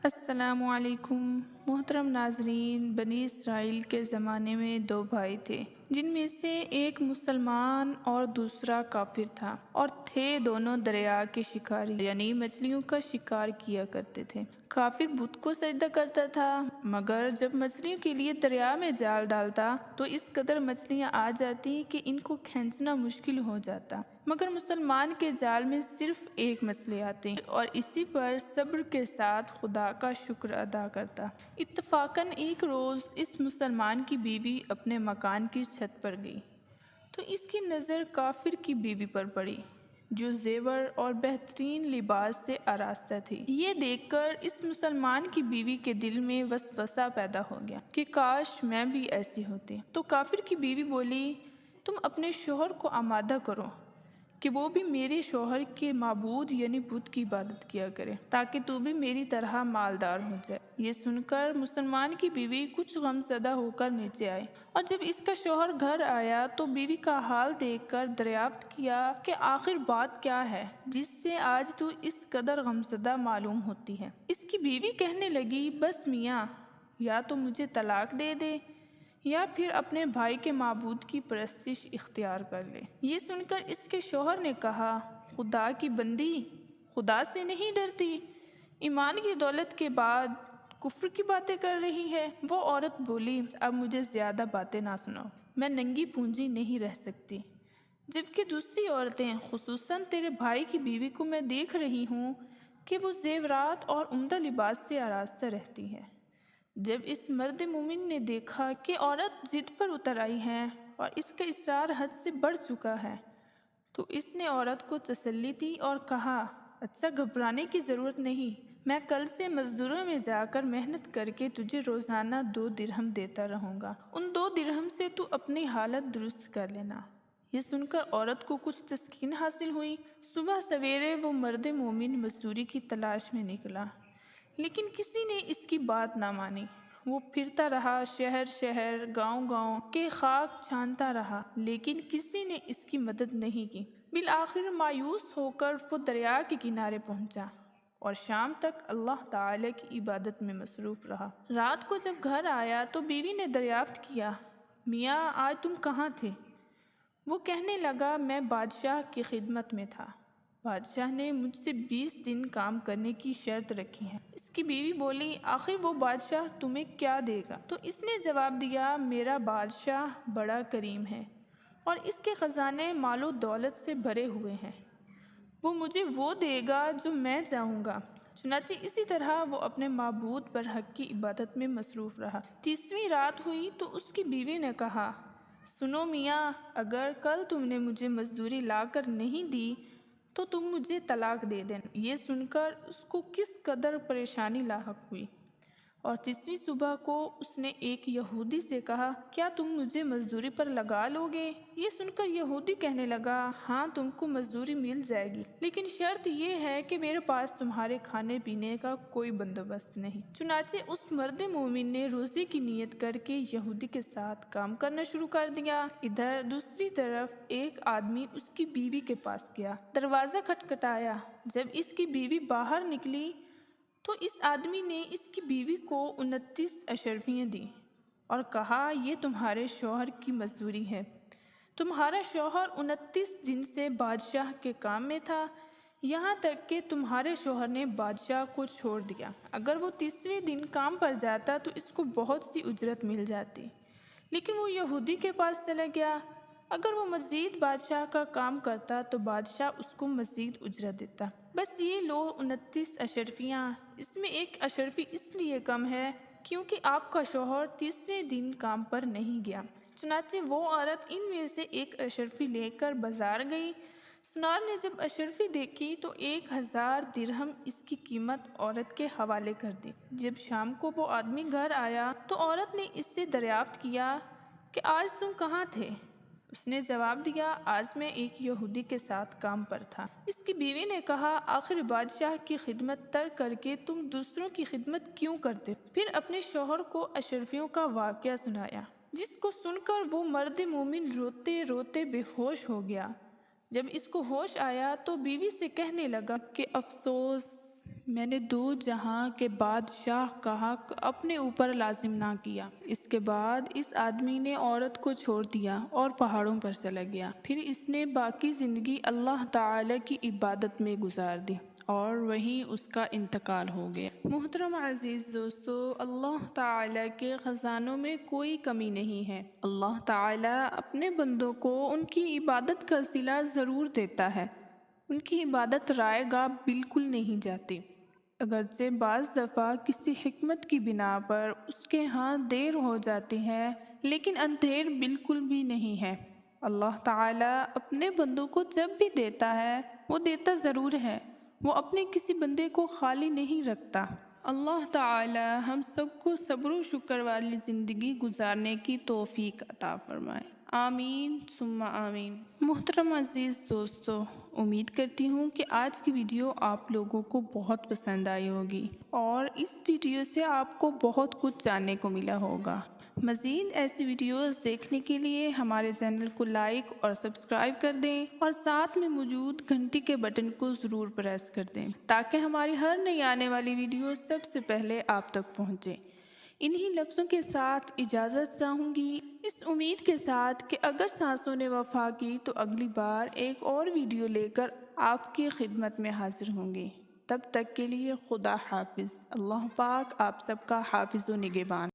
السلام علیکم محترم ناظرین، بنی اسرائیل کے زمانے میں دو بھائی تھے جن میں سے ایک مسلمان اور دوسرا کافر تھا، اور تھے دونوں دریا کے شکاری یعنی مچھلیوں کا شکار کیا کرتے تھے۔ کافر بت کو سجدہ کرتا تھا، مگر جب مچھلیوں کے لیے دریا میں جال ڈالتا تو اس قدر مچھلیاں آ جاتی کہ ان کو کھینچنا مشکل ہو جاتا، مگر مسلمان کے جال میں صرف ایک مچھلی آتی اور اسی پر صبر کے ساتھ خدا کا شکر ادا کرتا۔ اتفاقاً ایک روز اس مسلمان کی بیوی اپنے مکان کی چھت پر گئی تو اس کی نظر کافر کی بیوی پر پڑی جو زیور اور بہترین لباس سے آراستہ تھی۔ یہ دیکھ کر اس مسلمان کی بیوی کے دل میں وسوسہ پیدا ہو گیا کہ کاش میں بھی ایسی ہوتی۔ تو کافر کی بیوی بولی، تم اپنے شوہر کو آمادہ کرو کہ وہ بھی میرے شوہر کے معبود یعنی بت کی عبادت کیا کرے تاکہ تو بھی میری طرح مالدار ہو جائے۔ یہ سن کر مسلمان کی بیوی کچھ غم زدہ ہو کر نیچے آئی، اور جب اس کا شوہر گھر آیا تو بیوی کا حال دیکھ کر دریافت کیا کہ آخر بات کیا ہے جس سے آج تو اس قدر غم زدہ معلوم ہوتی ہے۔ اس کی بیوی کہنے لگی، بس میاں، یا تو مجھے طلاق دے دے یا پھر اپنے بھائی کے معبود کی پرستش اختیار کر لے۔ یہ سن کر اس کے شوہر نے کہا، خدا کی بندی، خدا سے نہیں ڈرتی، ایمان کی دولت کے بعد کفر کی باتیں کر رہی ہے۔ وہ عورت بولی، اب مجھے زیادہ باتیں نہ سناؤ، میں ننگی پونجی نہیں رہ سکتی، جبکہ دوسری عورتیں خصوصاً تیرے بھائی کی بیوی کو میں دیکھ رہی ہوں کہ وہ زیورات اور عمدہ لباس سے آراستہ رہتی ہے۔ جب اس مرد مومن نے دیکھا کہ عورت ضد پر اتر آئی ہے اور اس کا اصرار حد سے بڑھ چکا ہے تو اس نے عورت کو تسلی دی اور کہا، اچھا، گھبرانے کی ضرورت نہیں، میں کل سے مزدوروں میں جا کر محنت کر کے تجھے روزانہ 2 درہم دیتا رہوں گا، ان 2 درہم سے تو اپنی حالت درست کر لینا۔ یہ سن کر عورت کو کچھ تسکین حاصل ہوئی۔ صبح سویرے وہ مرد مومن مزدوری کی تلاش میں نکلا، لیکن کسی نے اس کی بات نہ مانی۔ وہ پھرتا رہا، شہر شہر، گاؤں گاؤں کے خاک چھانتا رہا، لیکن کسی نے اس کی مدد نہیں کی۔ بالآخر مایوس ہو کر وہ دریا کے کنارے پہنچا اور شام تک اللہ تعالی کی عبادت میں مصروف رہا۔ رات کو جب گھر آیا تو بیوی نے دریافت کیا، میاں، آج تم کہاں تھے؟ وہ کہنے لگا، میں بادشاہ کی خدمت میں تھا، بادشاہ نے مجھ سے 20 دن کام کرنے کی شرط رکھی ہے۔ اس کی بیوی بولی، آخر وہ بادشاہ تمہیں کیا دے گا؟ تو اس نے جواب دیا، میرا بادشاہ بڑا کریم ہے اور اس کے خزانے مال و دولت سے بھرے ہوئے ہیں، وہ مجھے وہ دے گا جو میں چاہوں گا۔ چنانچہ اسی طرح وہ اپنے معبود برحق کی عبادت میں مصروف رہا۔ 30ویں رات ہوئی تو اس کی بیوی نے کہا، سنو میاں، اگر کل تم نے مجھے مزدوری لا کر نہیں دی تو تم مجھے طلاق دے دینا۔ یہ سن کر اس کو کس قدر پریشانی لاحق ہوئی، اور 30ویں صبح کو اس نے ایک یہودی سے کہا، کیا تم مجھے مزدوری پر لگا لو گے؟ یہ سن کر یہودی کہنے لگا، ہاں، تم کو مزدوری مل جائے گی، لیکن شرط یہ ہے کہ میرے پاس تمہارے کھانے پینے کا کوئی بندوبست نہیں۔ چنانچہ اس مرد مومن نے روزے کی نیت کر کے یہودی کے ساتھ کام کرنا شروع کر دیا۔ ادھر دوسری طرف ایک آدمی اس کی بیوی کے پاس گیا، دروازہ کھٹکھٹایا۔ جب اس کی بیوی باہر نکلی تو اس آدمی نے اس کی بیوی کو 29 اشرفیاں دیں اور کہا، یہ تمہارے شوہر کی مزدوری ہے، تمہارا شوہر 29 دن سے بادشاہ کے کام میں تھا، یہاں تک کہ تمہارے شوہر نے بادشاہ کو چھوڑ دیا، اگر وہ 30ویں دن کام پر جاتا تو اس کو بہت سی اجرت مل جاتی، لیکن وہ یہودی کے پاس چلا گیا، اگر وہ مزید بادشاہ کا کام کرتا تو بادشاہ اس کو مزید اجرت دیتا۔ بس یہ لو 29 اشرفیاں، اس میں ایک اشرفی اس لیے کم ہے کیونکہ آپ کا شوہر 30ویں دن کام پر نہیں گیا۔ چنانچہ وہ عورت ان میں سے ایک اشرفی لے کر بازار گئی۔ سنار نے جب اشرفی دیکھی تو 1000 درہم اس کی قیمت عورت کے حوالے کر دی۔ جب شام کو وہ آدمی گھر آیا تو عورت نے اس سے دریافت کیا کہ آج تم کہاں تھے؟ اس نے جواب دیا، آج میں ایک یہودی کے ساتھ کام پر تھا۔ اس کی بیوی نے کہا، آخر بادشاہ کی خدمت ترک کر کے تم دوسروں کی خدمت کیوں کرتے؟ پھر اپنے شوہر کو اشرفیوں کا واقعہ سنایا، جس کو سن کر وہ مرد مومن روتے روتے بے ہوش ہو گیا۔ جب اس کو ہوش آیا تو بیوی سے کہنے لگا کہ افسوس، میں نے دو جہاں کے بادشاہ کا حق اپنے اوپر لازم نہ کیا۔ اس کے بعد اس آدمی نے عورت کو چھوڑ دیا اور پہاڑوں پر چلا گیا۔ پھر اس نے باقی زندگی اللہ تعالی کی عبادت میں گزار دی اور وہیں اس کا انتقال ہو گیا۔ محترم عزیز دوستو، اللہ تعالی کے خزانوں میں کوئی کمی نہیں ہے۔ اللہ تعالی اپنے بندوں کو ان کی عبادت کا صلہ ضرور دیتا ہے۔ ان کی عبادت رائے گاہ بالکل نہیں جاتی، اگرچہ بعض دفعہ کسی حکمت کی بنا پر اس کے ہاں دیر ہو جاتی ہے، لیکن اندھیر بالکل بھی نہیں ہے۔ اللہ تعالیٰ اپنے بندوں کو جب بھی دیتا ہے وہ دیتا ضرور ہے، وہ اپنے کسی بندے کو خالی نہیں رکھتا۔ اللہ تعالیٰ ہم سب کو صبر و شکر والی زندگی گزارنے کی توفیق عطا فرمائے، آمین ثم آمین۔ محترم عزیز دوستو، امید کرتی ہوں کہ آج کی ویڈیو آپ لوگوں کو بہت پسند آئی ہوگی اور اس ویڈیو سے آپ کو بہت کچھ جاننے کو ملا ہوگا۔ مزید ایسی ویڈیوز دیکھنے کے لیے ہمارے چینل کو لائک اور سبسکرائب کر دیں اور ساتھ میں موجود گھنٹی کے بٹن کو ضرور پریس کر دیں تاکہ ہماری ہر نئی آنے والی ویڈیو سب سے پہلے آپ تک پہنچے۔ انہی لفظوں کے ساتھ اجازت چاہوں گی، اس امید کے ساتھ کہ اگر سانسوں نے وفا کی تو اگلی بار ایک اور ویڈیو لے کر آپ کی خدمت میں حاضر ہوں گی۔ تب تک کے لیے خدا حافظ۔ اللہ پاک آپ سب کا حافظ و نگہبان۔